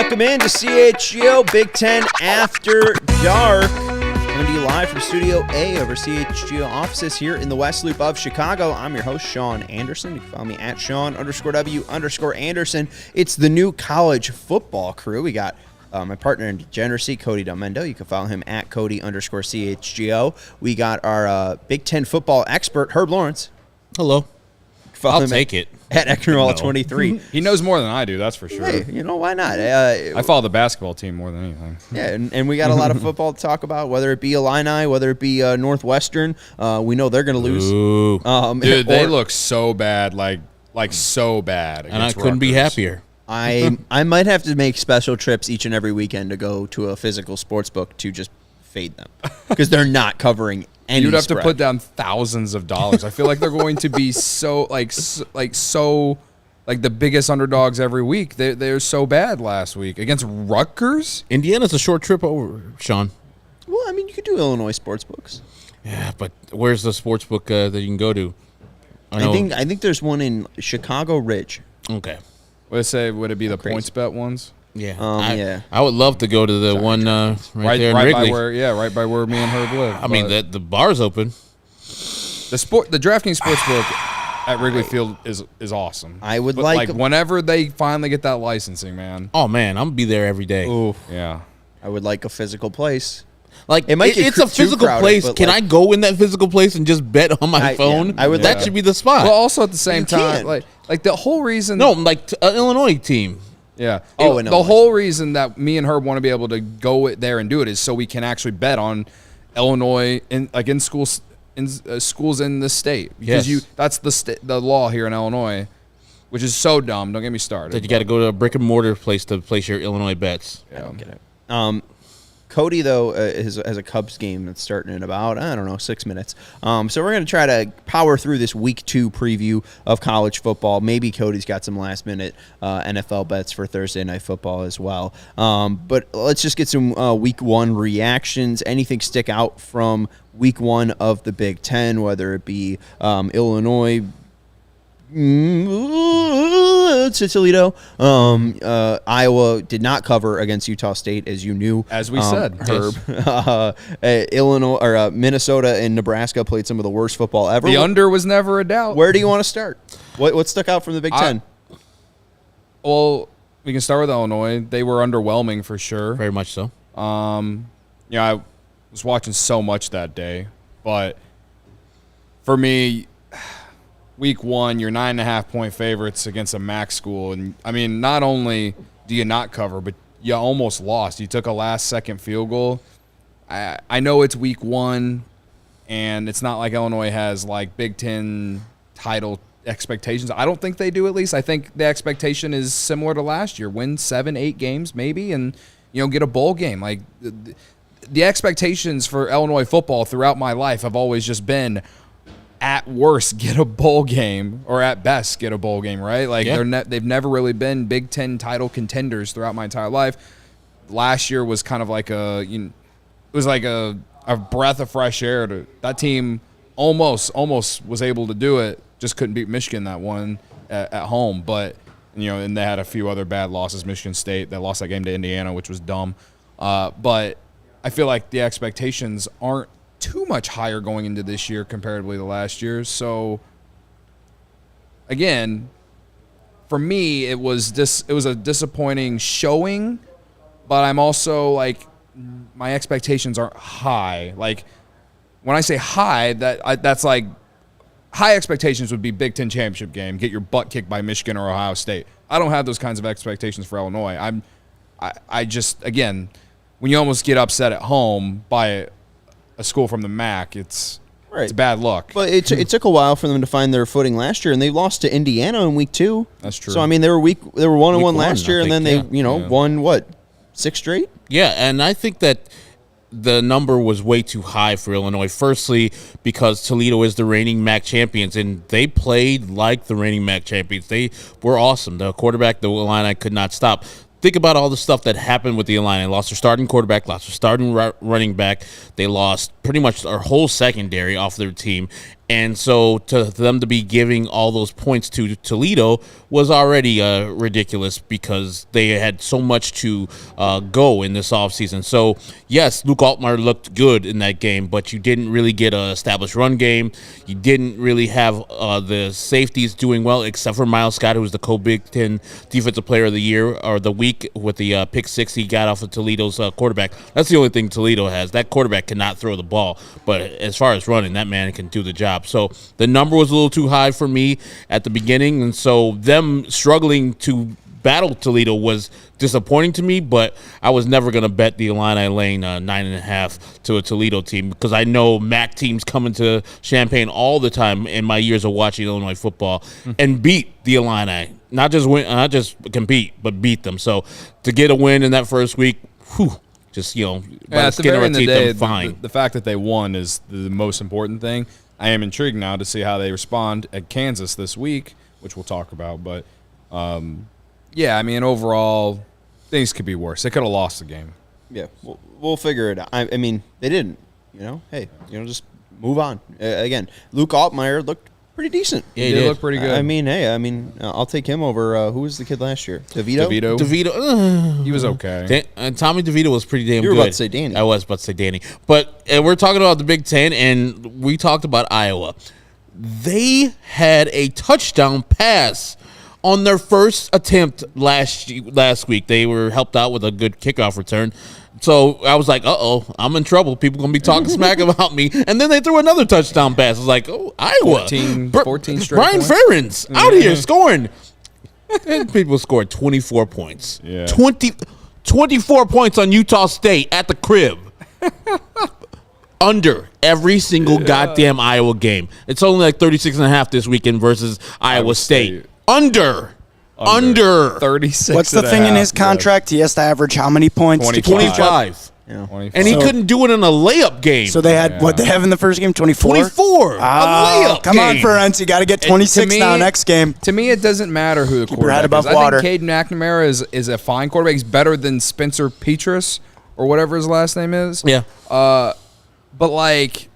Welcome in to CHGO Big Ten After Dark. Coming to you live from Studio A over CHGO offices here in the West Loop of Chicago. I'm your host, Sean Anderson. You can follow me at Sean_W_Anderson. It's the new college football crew. We got my partner in degeneracy, Cody Delmendo. You can follow him at Cody_CHGO. We got our Big Ten football expert, Herb Lawerence. Hello. Follow I'll take it. At Ecknerall23. He knows more than I do, that's for sure. Hey, you know, why not? I follow the basketball team more than anything. Yeah, and we got a lot of football to talk about, whether it be Illini, whether it be Northwestern. We know they're going to lose. Dude, they look so bad, like so bad. And I couldn't be happier. I might have to make special trips each and every weekend to go to a physical sports book to just fade them because they're not covering any You'd have spread. to put down thousands of dollars. I feel like they're going to be so the biggest underdogs every week. They're so bad last week against Rutgers. Indiana's a short trip over, Sean. Well, I mean, you could do Illinois sports books. Yeah, but where's the sports book that you can go to? I think there's one in Chicago Ridge. Okay. Would it be the points bet ones? Yeah. Yeah. I would love to go to the one right there in right Wrigley. right by where me and Herb live. I mean, the bar's open. The DraftKings Sportsbook at Wrigley Field is awesome. I would but like whenever they finally get that licensing, man. Oh, man, I'm going to be there every day. Ooh, Yeah. I would like a physical place. Like, it's a physical place. Can I go in that physical place and just bet on my phone? Yeah, I would. That should be the spot. Well, also at the same You time, can. like the whole reason. No, like an Illinois team. Yeah. Oh, the whole reason that me and Herb want to be able to go there and do it is so we can actually bet on Illinois in schools in the state because Yes. that's the law here in Illinois, which is so dumb. Don't get me started. That you got to go to a brick and mortar place to place your Illinois bets. I don't get it. Cody, though, has a Cubs game that's starting in about, 6 minutes. So we're going to try to power through this Week 2 preview of college football. Maybe Cody's got some last-minute NFL bets for Thursday Night Football as well. But let's just get some Week 1 reactions. Anything stick out from Week 1 of the Big Ten, whether it be Illinois to Toledo. Iowa did not cover against Utah State, as you knew. As we said, Herb. Illinois or Minnesota and Nebraska played some of the worst football ever. the under was never a doubt. Where do you want to start? What stuck out from the Big Ten? Well, we can start with Illinois. They were underwhelming for sure. Very much so. I was watching so much that day, but for me, Week 1, you're 9.5-point favorites against a MAC school, and I mean, not only do you not cover, but you almost lost. You took a last-second field goal. I know it's Week 1, and it's not like Illinois has like Big Ten title expectations. I don't think they do. At least I think the expectation is similar to last year: win 7-8 games maybe, and get a bowl game. Like the expectations for Illinois football throughout my life have always just been, at worst, get a bowl game, or at best, get a bowl game, right? Like they've never really been Big Ten title contenders throughout my entire life. Last year was kind of like it was like a breath of fresh air. That team almost was able to do it, just couldn't beat Michigan that one at home. But and they had a few other bad losses. Michigan State, they lost that game to Indiana, which was dumb. But I feel like the expectations aren't too much higher going into this year comparatively to last year. So again, for me, it was a disappointing showing, but I'm also like, my expectations aren't high. Like when I say high, that's like high expectations would be Big Ten championship game, get your butt kicked by Michigan or Ohio State. I don't have those kinds of expectations for Illinois. I just, again, when you almost get upset at home by a school from the MAC, it's bad luck. But it took a while for them to find their footing last year, and they lost to Indiana in Week 2. That's true. So I mean, they were 1-1 last year, and then they yeah. won what, 6 straight? Yeah, and I think that the number was way too high for Illinois. Firstly, because Toledo is the reigning MAC champions, and they played like the reigning MAC champions. They were awesome. The quarterback, the Illini, could not stop. Think about all the stuff that happened with the Illini. They lost their starting quarterback, lost their starting running back. They lost pretty much their whole secondary off their team. And so to them to be giving all those points to Toledo was already ridiculous because they had so much to go in this offseason. So, yes, Luke Altmyer looked good in that game, but you didn't really get an established run game. You didn't really have the safeties doing well, except for Miles Scott, who was the co-Big Ten Defensive Player of the Year or the week with the pick six he got off of Toledo's quarterback. That's the only thing Toledo has. That quarterback cannot throw the ball, but as far as running, that man can do the job. So the number was a little too high for me at the beginning, and so them struggling to battle Toledo was disappointing to me, but I was never going to bet the Illini laying 9.5 to a Toledo team because I know MAC teams coming to Champaign all the time in my years of watching Illinois football and beat the Illini. Not just win, not just compete, but beat them. So to get a win in that first week, just, by the skin of our teeth, I'm fine. The fact that they won is the most important thing. I am intrigued now to see how they respond at Kansas this week, which we'll talk about. But, overall, things could be worse. They could have lost the game. Yeah, we'll figure it out. I mean, they didn't. Just move on. Again, Luke Altmyer looked pretty decent. Yeah, he did look pretty good. I'll take him over. Who was the kid last year? DeVito. He was okay. Tommy DeVito was pretty damn good. You were about to say Danny. I was about to say Danny. But we're talking about the Big Ten, and we talked about Iowa. They had a touchdown pass on their first attempt last week. They were helped out with a good kickoff return. So I was like, I'm in trouble. People going to be talking smack about me. And then they threw another touchdown pass. I was like, Iowa. 14 straight Brian points. Ferentz out here scoring. And people scored 24 points. Yeah. 24 points on Utah State at the crib. Under every single goddamn Iowa game. It's only like 36.5 this weekend versus Iowa State. Under 36. What's the thing in his contract? He has to average how many points? 25. Yeah. And he couldn't do it in a layup game. So they had what they have in the first game? 24? 24. A layup come on, game. Ferentz. You got to get 26 now next game. To me, it doesn't matter who the Keep your head quarterback is. above water. I think Caden McNamara is a fine quarterback. He's better than Spencer Petras or whatever his last name is. Yeah. But like,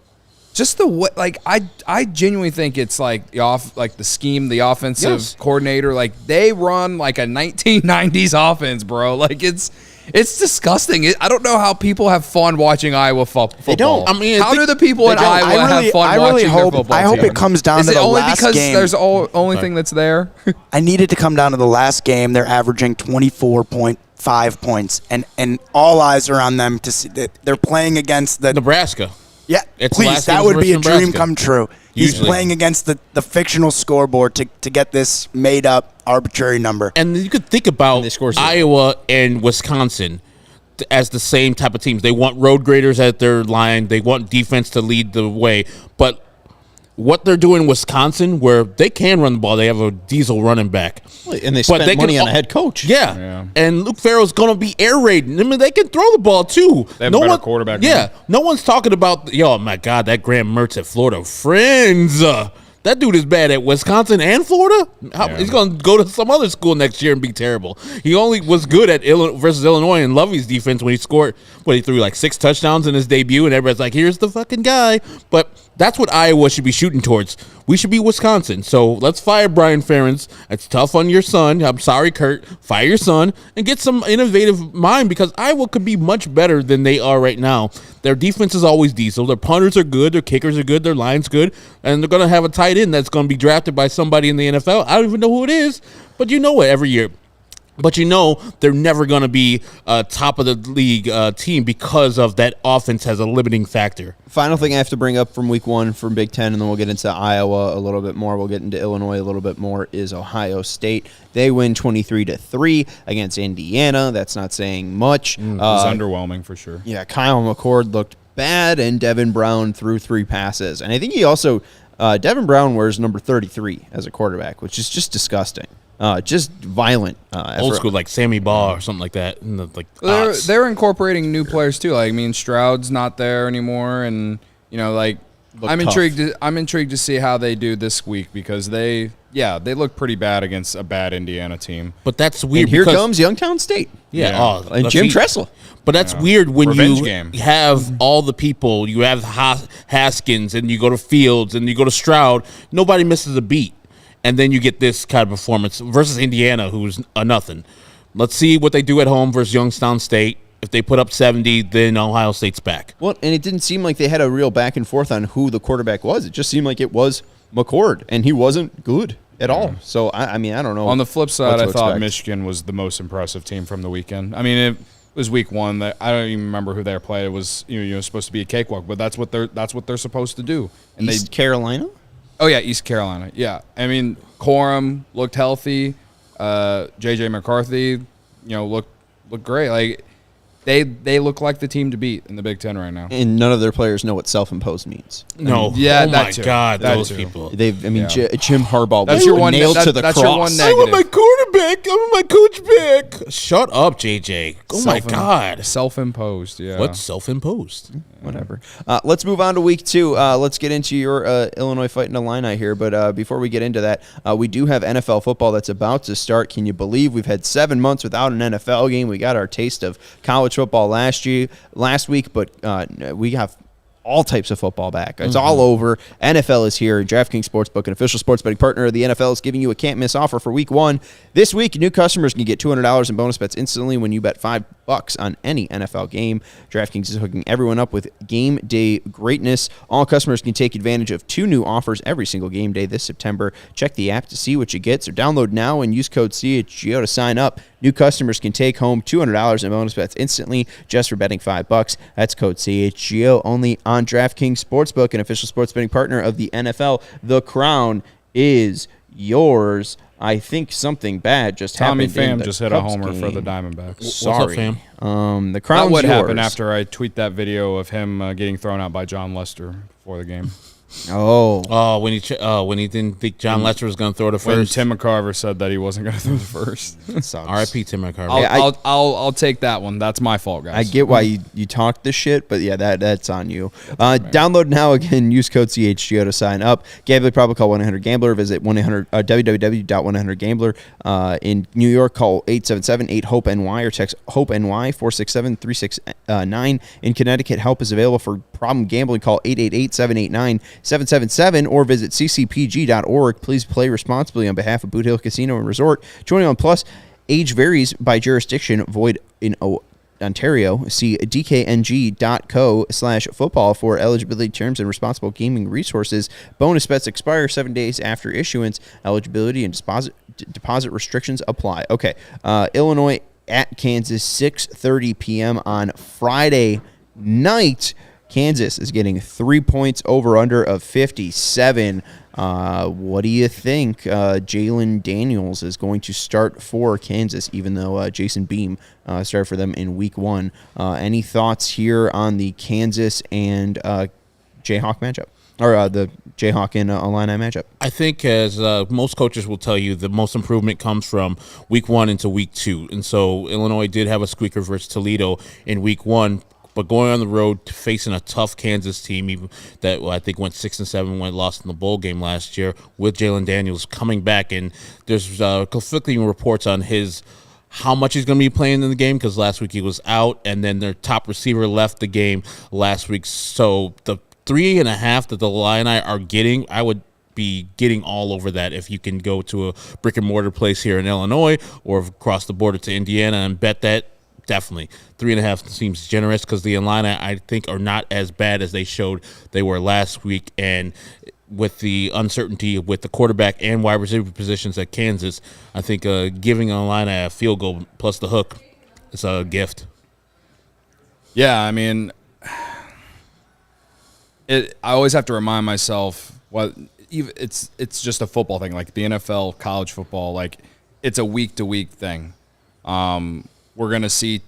just the way, like I genuinely think it's like the scheme, the offensive coordinator, like they run like a 1990s offense, bro. Like it's disgusting. I don't know how people have fun watching Iowa football. They don't. I mean, how do the people in Iowa have fun watching their football? I hope it comes down to the last game. Is it only because there's the only thing that's there? I need it to come down to the last game. They're averaging 24.5 points, and all eyes are on them to see that they're playing against the Nebraska. Yeah, It's please, last that game would be a versus Nebraska. dream come true. He's Usually. playing against the fictional scoreboard to get this made-up arbitrary number. And you could think about they score zero. Iowa and Wisconsin as the same type of teams. They want road graders at their line. They want defense to lead the way. But what they're doing in Wisconsin, where they can run the ball, they have a diesel running back. And they spent money on a head coach. Yeah. And Luke Farrell's going to be air raiding. I mean, they can throw the ball, too. They have a better quarterback. Yeah. No one's talking about, oh, my God, that Graham Mertz at Florida. Friends. That dude is bad at Wisconsin and Florida. He's going to go to some other school next year and be terrible. He only was good at versus Illinois and Lovey's defense when he scored, he threw like 6 touchdowns in his debut, and everybody's like, here's the fucking guy. But that's what Iowa should be shooting towards. We should be Wisconsin. So let's fire Brian Ferentz. It's tough on your son. I'm sorry, Kurt. Fire your son and get some innovative mind because Iowa could be much better than they are right now. Their defense is always diesel. Their punters are good. Their kickers are good. Their line's good. And they're going to have a tight end that's going to be drafted by somebody in the NFL. I don't even know who it is, but you know it every year. But they're never going to be top of the league team because of that offense has a limiting factor. Final thing I have to bring up from week 1 from Big Ten, and then we'll get into Iowa a little bit more. We'll get into Illinois a little bit more, is Ohio State. They win 23-3 against Indiana. That's not saying much. It was underwhelming for sure. Yeah, Kyle McCord looked bad, and Devin Brown threw 3 passes. And I think he also, Devin Brown wears number 33 as a quarterback, which is just disgusting. Just violent. Old school, like Sammy Baugh or something like that. They're incorporating new players too. Like, Stroud's not there anymore, and I'm tough. intrigued. I'm intrigued to see how they do this week because they look pretty bad against a bad Indiana team. But that's weird. And here because, comes Youngstown State. Yeah. Yeah. Oh, And let's Jim see. Tressel. But that's weird when Revenge you game. have all the people. You have Haskins, and you go to Fields, and you go to Stroud. Nobody misses a beat. And then you get this kind of performance versus Indiana, who's a nothing. Let's see what they do at home versus Youngstown State. If they put up 70, then Ohio State's back. Well, and it didn't seem like they had a real back and forth on who the quarterback was. It just seemed like it was McCord, and he wasn't good at all. So, I mean, I don't know. On the flip side, what I to thought expect. Michigan was the most impressive team from the weekend. I mean, it was week one. That I don't even remember who they played. It was supposed to be a cakewalk, but that's what they're supposed to do. And East Carolina? East Carolina. Yeah, I mean, Corum looked healthy. JJ McCarthy, looked great. Like they look like the team to beat in the Big Ten right now. And none of their players know what self-imposed means. No. Yeah, Oh, my that too. God, That those too. people. Jim Harbaugh That's was your one- nailed that- to the that's cross. your one I want my negative. quarterback. I want my coach back. Shut up, JJ. Oh, my God. Self-imposed. Yeah. What's self-imposed? Whatever. Let's move on to week 2. Let's get into your Illinois Fighting Illini here. But before we get into that, we do have NFL football that's about to start. Can you believe we've had 7 months without an NFL game? We got our taste of college football last week, but we have all types of football back. It's all over. NFL is here. DraftKings Sportsbook, an official sports betting partner of the NFL, is giving you a can't-miss offer for week 1. This week, new customers can get $200 in bonus bets instantly when you bet $5 on any NFL game. DraftKings is hooking everyone up with game day greatness. All customers can take advantage of 2 new offers every single game day this September. Check the app to see what you get. So download now and use code CHGO to sign up. New customers can take home $200 in bonus bets instantly just for betting $5. That's code CHGO only on DraftKings Sportsbook, an official sports betting partner of the NFL. The crown is yours. I think something bad just Tommy happened. Pham just hit Cubs a homer for the game. Diamondbacks. Sorry. What's up, fam? The crown's That would yours. happen after I tweet that video of him getting thrown out by John Lester before the game. Oh, When he didn't think John Lester was going to throw the When first. Tim McCarver said that he wasn't going to throw the first. that sucks. R.I.P. Tim McCarver. I'll take that one. That's my fault, guys. I get why you talk this shit, but yeah, that's on you. Download now again. Use code CHGO to sign up. Gambling problem, call 1-800-GAMBLER. Visit www.100gambler. In New York, call 877-8-HOPE-NY or text HOPE-NY 467-369. In Connecticut, help is available for problem gambling. Call 888-789-777 or visit ccpg.org. Please play responsibly on behalf of Boot Hill Casino and Resort. 21 plus. Age varies by jurisdiction. Void in Ontario. See dkng.co/football for eligibility terms and responsible gaming resources. Bonus bets expire 7 days after issuance. Eligibility and deposit restrictions apply. Okay. Illinois at Kansas, 6:30 p.m. on Friday night. Kansas is getting 3 points over under of 57. What do you think? Jalon Daniels is going to start for Kansas, even though Jason Beam started for them in week 1. Any thoughts here on the Kansas and Jayhawk matchup? Or the Jayhawk and Illini matchup? I think, as most coaches will tell you, the most improvement comes from week 1 into week 2. And so Illinois did have a squeaker versus Toledo in week 1. But going on the road, facing a tough Kansas team, even that I think went 6-7, went lost in the bowl game last year, with Jalon Daniels coming back, and there's conflicting reports on how much he's going to be playing in the game, because last week he was out, and then their top receiver left the game last week. So the 3.5 that the Illini are getting, I would be getting all over that if you can go to a brick and mortar place here in Illinois or across the border to Indiana and bet that. Definitely. 3.5 seems generous because the Illini, I think, are not as bad as they showed they were last week. And with the uncertainty with the quarterback and wide receiver positions at Kansas, I think giving Illini a field goal plus the hook is a gift. Yeah, I mean, I always have to remind myself it's just a football thing. Like the NFL, college football, like it's a week-to-week thing. We're gonna see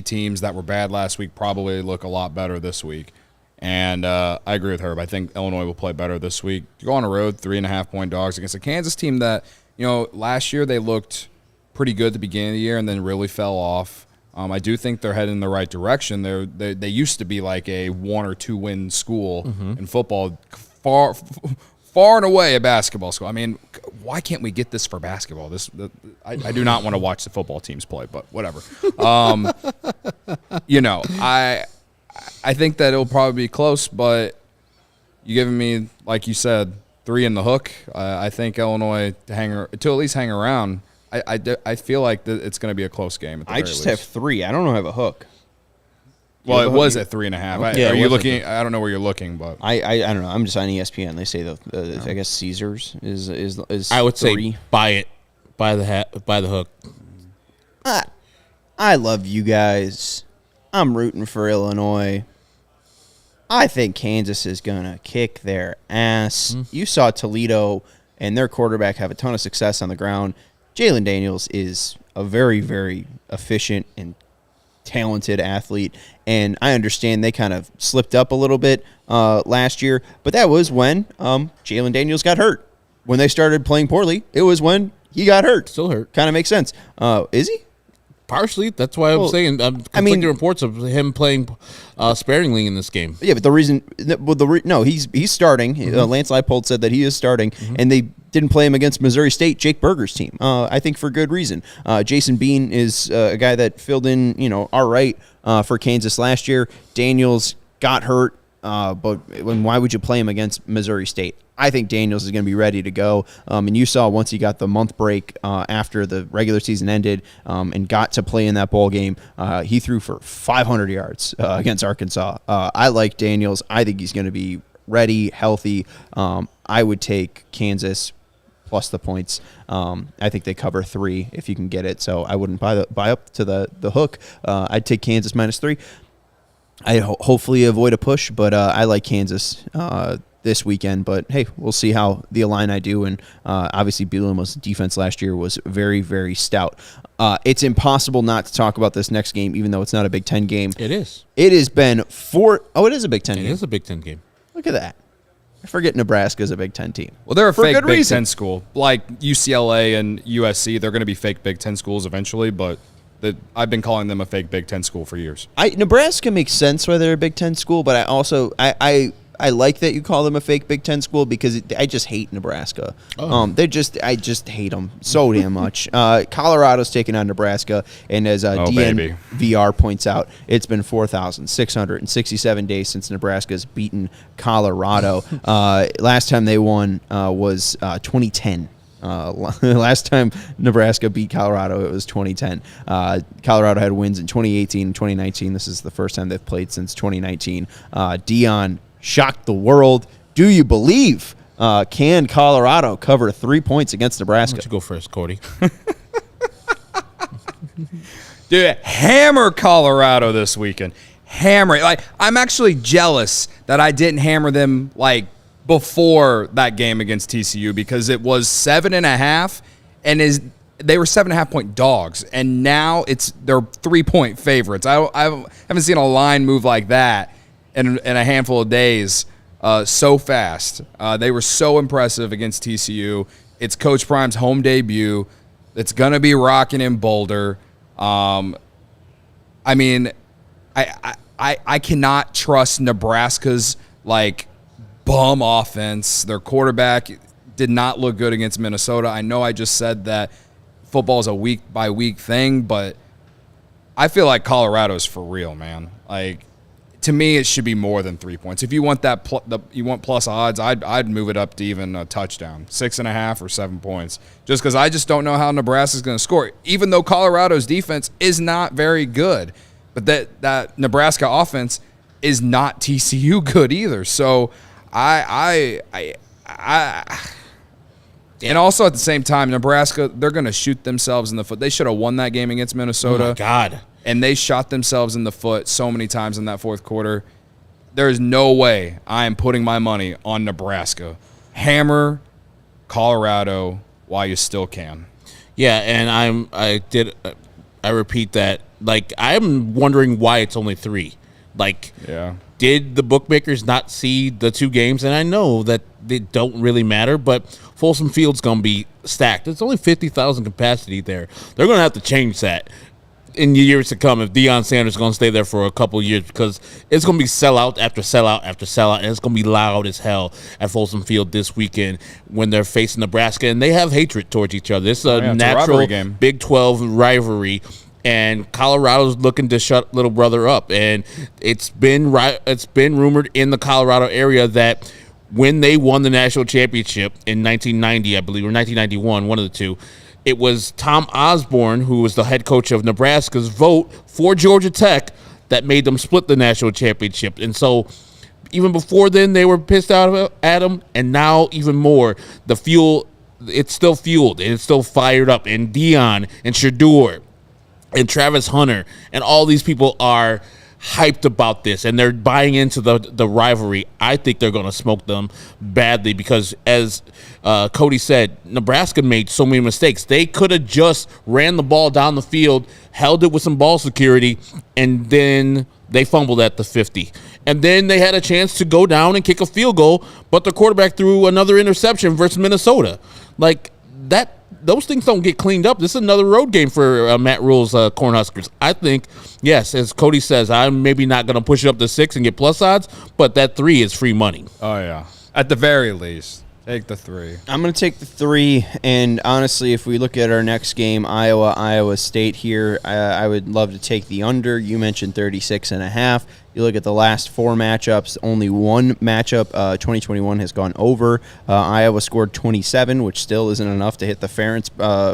teams that were bad last week probably look a lot better this week, and I agree with Herb. I think Illinois will play better this week. You go on the road, 3.5-point dogs against a Kansas team that last year they looked pretty good at the beginning of the year and then really fell off. I do think they're heading in the right direction. They used to be like a 1 or 2 win school in football, far and away a basketball school. I mean, why can't we get this for basketball? I do not want to watch the football teams play, but whatever. I think that it'll probably be close, but you giving me, like you said, 3 in the hook. I think Illinois to at least hang around. I feel like it's going to be a close game. At the I very just least. have 3. I don't know if I have a hook. Well, it was at 3.5. Okay. Are you looking? I don't know where you're looking, but I don't know. I'm just on ESPN. They say I guess Caesars is I would 3. say buy it, buy the hook. I love you guys. I'm rooting for Illinois. I think Kansas is gonna kick their ass. You saw Toledo and their quarterback have a ton of success on the ground. Jalon Daniels is a very, very efficient and talented athlete, and I understand they kind of slipped up a little bit last year, but that was when Jalon Daniels got hurt. When they started playing poorly, it was when he got hurt. Still hurt. Kind of makes sense. Is he? Partially, that's why I'm saying conflicting reports of him playing sparingly in this game. Yeah, but the reason, he's starting. Lance Leipold said that he is starting, and they didn't play him against Missouri State, Jake Berger's team. I think for good reason. Jason Bean is a guy that filled in, all right for Kansas last year. Daniels got hurt, but why would you play him against Missouri State? I think Daniels is going to be ready to go. And you saw once he got the month break after the regular season ended and got to play in that bowl game, he threw for 500 yards against Arkansas. I like Daniels. I think he's going to be ready, healthy. I would take Kansas plus the points. I think they cover 3 if you can get it. So I wouldn't buy up to the hook. I'd take Kansas minus 3. I hopefully avoid a push, but I like Kansas this weekend, but hey, we'll see how the Illini do. And obviously, Bielema's defense last year was very, very stout. It's impossible not to talk about this next game, even though it's not a Big Ten game. It is. It has been 4. Oh, it is a Big Ten game. It is a Big Ten game. Look at that. I forget Nebraska's a Big Ten team. Well, they're a For fake good Big reason. Ten school. Like UCLA and USC, they're going to be fake Big Ten schools eventually, but I've been calling them a fake Big Ten school for years. Nebraska makes sense why they're a Big Ten school, but I also I like that you call them a fake Big Ten school because I just hate Nebraska. I just hate them so damn much. Colorado's taking on Nebraska, and as DNVR points out, it's been 4,667 days since Nebraska's beaten Colorado. Last time they won was 2010. Last time Nebraska beat Colorado, it was 2010. Colorado had wins in 2018 and 2019. This is the first time they've played since 2019. Dion shocked the world. Do you believe can Colorado cover 3 points against Nebraska? Why don't you go first, Cody? Dude, hammer Colorado this weekend. Hammer. I'm actually jealous that I didn't hammer them before that game against TCU because it was 7.5 and they were 7.5 point dogs, and now they're 3-point favorites. I haven't seen a line move like that in a handful of days so fast. They were so impressive against TCU. It's Coach Prime's home debut. It's gonna be rocking in Boulder. I cannot trust Nebraska's bum offense. Their quarterback did not look good against Minnesota. I know I just said that football is a week by week thing, but I feel like Colorado's for real, man. To me, it should be more than 3 points. If you want you want plus odds, I'd move it up to even a touchdown, 6.5 or 7 points, just because I just don't know how Nebraska's going to score. Even though Colorado's defense is not very good, but that Nebraska offense is not TCU good either. So and also at the same time, Nebraska, they're going to shoot themselves in the foot. They should have won that game against Minnesota. Oh, my God. And they shot themselves in the foot so many times in that fourth quarter. There is no way I am putting my money on Nebraska. Hammer Colorado while you still can. Yeah, and I repeat that. I'm wondering why it's only 3. Yeah. Did the bookmakers not see the 2 games? And I know that they don't really matter, but Folsom Field's going to be stacked. It's only 50,000 capacity there. They're going to have to change that. in years to come if Deion Sanders is going to stay there for a couple of years, because it's going to be sellout after sellout after sellout, and it's going to be loud as hell at Folsom Field this weekend when they're facing Nebraska, and they have hatred towards each other. It's a natural Big 12 rivalry, and Colorado's looking to shut little brother up, and it's been rumored in the Colorado area that when they won the national championship in 1990, I believe, or 1991, one of the two, it was Tom Osborne, who was the head coach of Nebraska's vote for Georgia Tech that made them split the national championship. And so even before then, they were pissed out at him, and now even more. The fuel, it's still fueled, and it's still fired up. And Deion and Shedeur and Travis Hunter and all these people are hyped about this, and they're buying into the rivalry. I think they're going to smoke them badly because, as Cody said, Nebraska made so many mistakes. They could have just ran the ball down the field, held it with some ball security, and then they fumbled at the 50. And then they had a chance to go down and kick a field goal, but the quarterback threw another interception versus Minnesota. Like that. Those things don't get cleaned up. This is another road game for Matt Rule's Cornhuskers. I think, yes, as Cody says, I'm maybe not going to push it up to 6 and get plus odds, but that 3 is free money. Oh, yeah. At the very least, take the 3. I'm going to take the 3, and honestly, if we look at our next game, Iowa State here, I would love to take the under. You mentioned 36.5. You look at the last 4 matchups, only one matchup, 2021, has gone over. Iowa scored 27, which still isn't enough to hit the Ferentz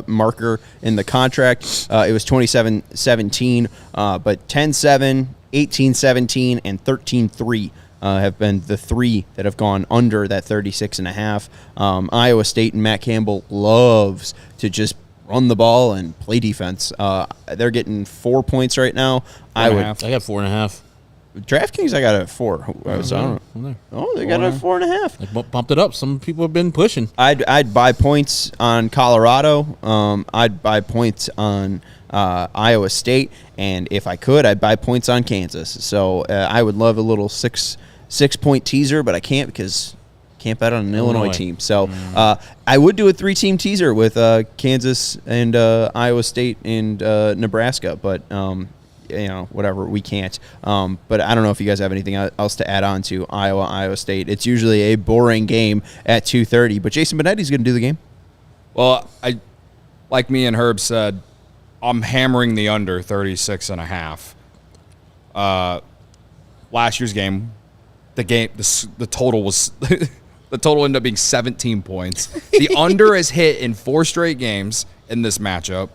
marker in the contract. It was 27-17, but 10-7, 18-17, and 13-3. Have been the 3 that have gone under that 36.5. Iowa State and Matt Campbell loves to just run the ball and play defense. They're getting 4 points right now. I got 4.5. DraftKings, I got a 4. So I don't know. Oh, they got a 4.5. They bumped it up. Some people have been pushing. I'd buy points on Colorado. I'd buy points on Iowa State, and if I could, I'd buy points on Kansas. So I would love a little six-point teaser, but I can't because can't bet on an Illinois team. So I would do a 3-team teaser with Kansas and Iowa State and Nebraska, but whatever, we can't. But I don't know if you guys have anything else to add on to Iowa State. It's usually a boring game at 2:30, but Jason Benetti's going to do the game. Well, like me and Herb said, I'm hammering the under 36.5. Last year's game, the total was the total ended up being 17 points. The under is hit in 4 straight games in this matchup.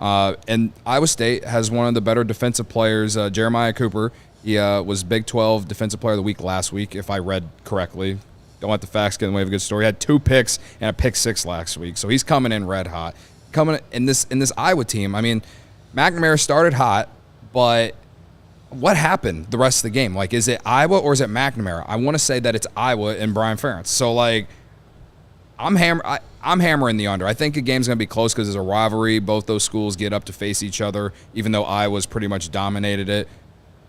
And Iowa State has one of the better defensive players, Jeremiah Cooper. He was Big 12 Defensive Player of the Week last week, if I read correctly. Don't let the facts get in the way of a good story. He had 2 picks and a pick 6 last week, so he's coming in red hot. Coming in this Iowa team, I mean, McNamara started hot, but what happened the rest of the game? Like, is it Iowa or is it McNamara? I want to say that it's Iowa and Brian Ferentz. So, like, I'm hammering the under. I think the game's going to be close because it's a rivalry. Both those schools get up to face each other, even though Iowa's pretty much dominated it.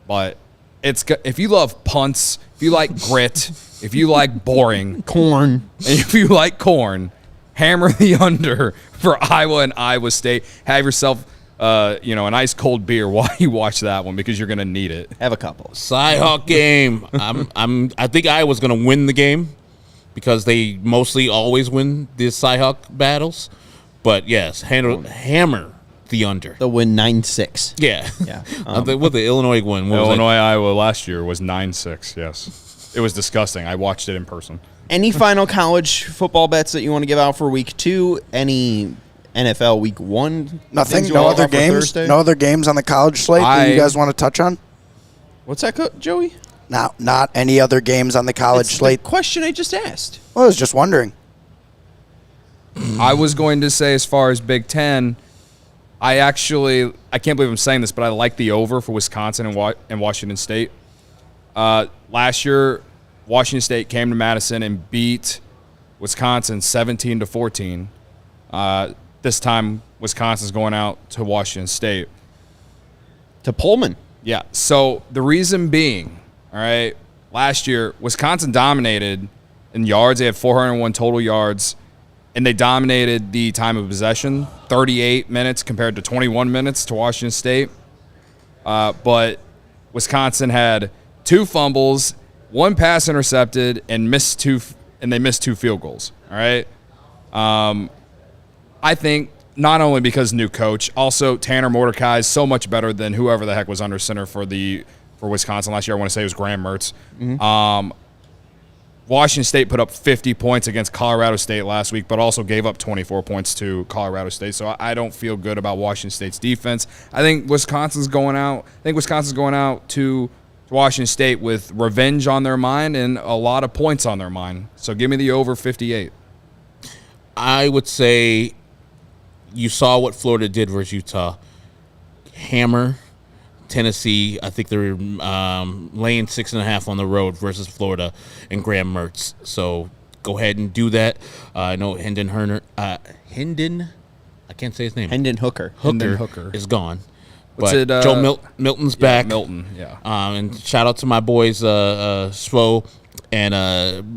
But if you love punts, if you like grit, if you like boring corn, and if you like corn, hammer the under for Iowa and Iowa State. Have yourself an ice cold beer while you watch that one because you're going to need it. Have a couple. Cyhawk game. I think Iowa's going to win the game because they mostly always win the Cyhawk battles. But yes, hammer the under. They'll win 9-6. Yeah. What the Illinois win? Iowa last year was 9-6. Yes, it was disgusting. I watched it in person. Any final college football bets that you want to give out for week 2? Any NFL week 1? Nothing. No other games. No other games on the college slate that you guys want to touch on? What's that, Joey? Not any other games on the college slate. The question I just asked. Well, I was just wondering. I was going to say, as far as Big Ten, I can't believe I'm saying this, but I like the over for Wisconsin and Washington State. Last year, Washington State came to Madison and beat Wisconsin 17-14. This time, Wisconsin's going out to Washington State. To Pullman. Yeah, so the reason being, all right, last year, Wisconsin dominated in yards. They had 401 total yards. and they dominated the time of possession, 38 minutes compared to 21 minutes to Washington State. But Wisconsin had 2 fumbles, 1 pass intercepted, and they missed 2 field goals. All right. I think not only because new coach, also Tanner Mordecai is so much better than whoever the heck was under center for Wisconsin last year. I want to say it was Graham Mertz. Washington State put up 50 points against Colorado State last week, but also gave up 24 points to Colorado State. So I don't feel good about Washington State's defense. I think Wisconsin's going out to Washington State with revenge on their mind and a lot of points on their mind. So give me the over 58. I would say you saw what Florida did versus Utah. Hammer Tennessee. I think they're laying 6.5 on the road versus Florida and Graham Mertz. So go ahead and do that. I know Hendon. I can't say his name. Hendon Hooker is gone. What's But it, Joe Milton's back. Milton, yeah. And shout out to my boys Svo and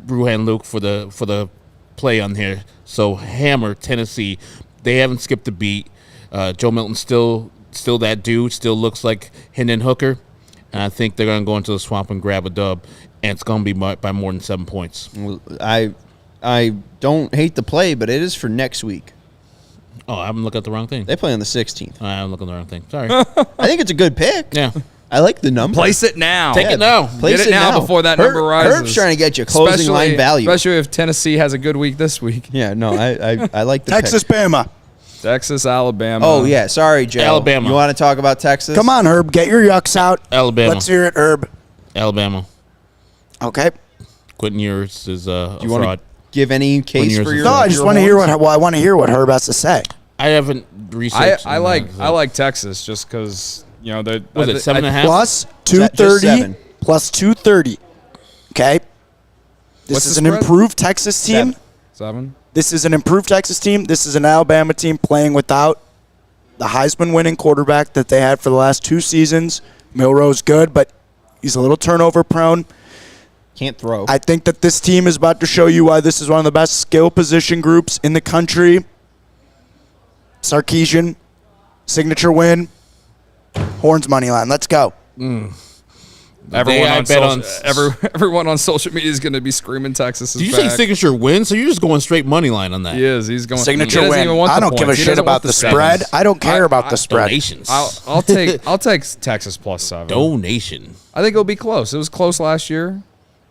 Bruhan Luke for the play on here. So Hammer Tennessee, they haven't skipped a beat. Joe Milton's still that dude. Still looks like Hendon Hooker, and I think they're gonna go into the swamp and grab a dub, and it's gonna be by more than 7 points. I don't hate the play, but it is for next week. Oh, I'm looking at the wrong thing. They play on the 16th. I'm looking at the wrong thing. Sorry. I think it's a good pick. Yeah. I like the number. Place it now. Take it now. Place Get it now before that number rises. Herb's trying to get you closing line value. Especially if Tennessee has a good week this week. Yeah, no, I like the Texas, pick. Bama. Texas, Alabama. Oh, yeah. Sorry, Joe. Alabama. You want to talk about Texas? Come on, Herb. Get your yucks out. Alabama. Let's hear it, Herb. Alabama. Okay. Quentin Ewers is a Do you want fraud. to give any case Years for is your No, I just your want to hear horns? I want to hear what Herb has to say. I haven't researched. I like Texas just because they're Was it 7.5? Plus Just 230. 7. Plus 230. Okay. This What's is the an spread? improved Texas team. 7. This is an improved Texas team. This is an Alabama team playing without the Heisman winning quarterback that they had for the last 2 seasons. Milroe's good, but he's a little turnover prone. Can't throw. I think that this team is about to show you why this is one of the best skill position groups in the country. Sarkisian, signature win. Horns money line. Let's go. Everyone on social media is going to be screaming Texas is Did you back. say signature win? So you're just going straight money line on that. He is. He's going Signature he doesn't win. even want I the don't give a points. He shit doesn't want about the spread. I don't care about the spread. Donations. I'll take Texas plus 7. Donation. I think it'll be close. It was close last year.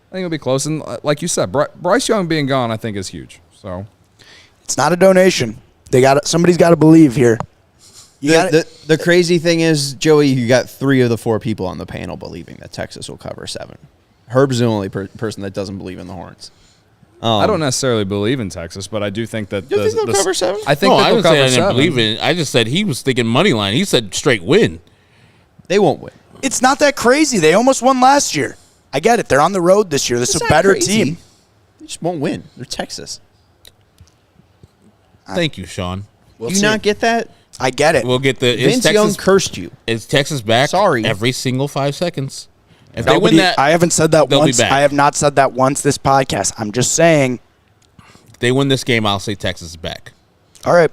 I think it'll be close. And like you said, Bryce Young being gone, I think is huge. So It's not a donation. Somebody's got to believe here. The crazy thing is, Joey, you got 3 of the 4 people on the panel believing that Texas will cover 7. Herb's the only person that doesn't believe in the Horns. I don't necessarily believe in Texas, but I do think that You think they'll cover 7? I think No, that I they'll didn't say cover I 7. didn't believe in it. I just said he was thinking money line. He said straight win. They won't win. It's not that crazy. They almost won last year. I get it. They're on the road this year. This is a It's not better crazy. team. They just won't win. They're Texas. Thank you, Sean. We'll Do see. you not get that? I get it. We'll get the Vince Young cursed you. Is Texas back? Sorry. Every single 5 seconds. If they Nobody- win that, I haven't said that they'll be once. back. I have not said that once this podcast. I'm just saying. if they win this game, I'll say Texas is back. All right.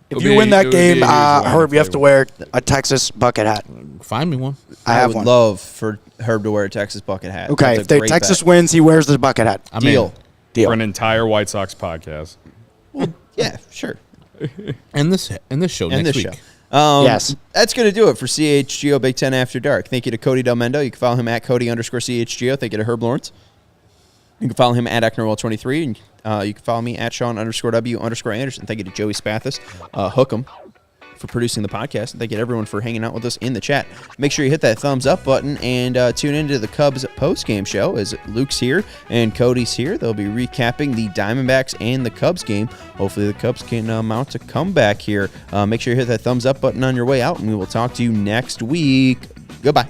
If It'll you be- win that it would be a game, huge win Herb, if you have they to win. wear a Texas bucket hat. Find me one. I have would one. love for Herb to wear a Texas bucket hat. Okay, That's if a the great Texas bet. wins, he wears the bucket hat. I'm Deal. in. Deal. for an entire White Sox podcast. Yeah, sure. And this show And next this week. show. Yes. That's going to do it for CHGO Big Ten After Dark. Thank you to Cody Delmendo. You can follow him at Cody_CHGO. Thank you to Herb Lawerence. You can follow him at Ecknerwell23. And you can follow me at Sean_W_Anderson. Thank you to Joey Spathis. Hook'em for producing the podcast. And thank you to everyone for hanging out with us in the chat. Make sure you hit that thumbs up button and tune into the Cubs post-game show as Luke's here and Cody's here. They'll be recapping the Diamondbacks and the Cubs game. Hopefully the Cubs can mount a comeback here. Make sure you hit that thumbs up button on your way out, and we will talk to you next week. Goodbye.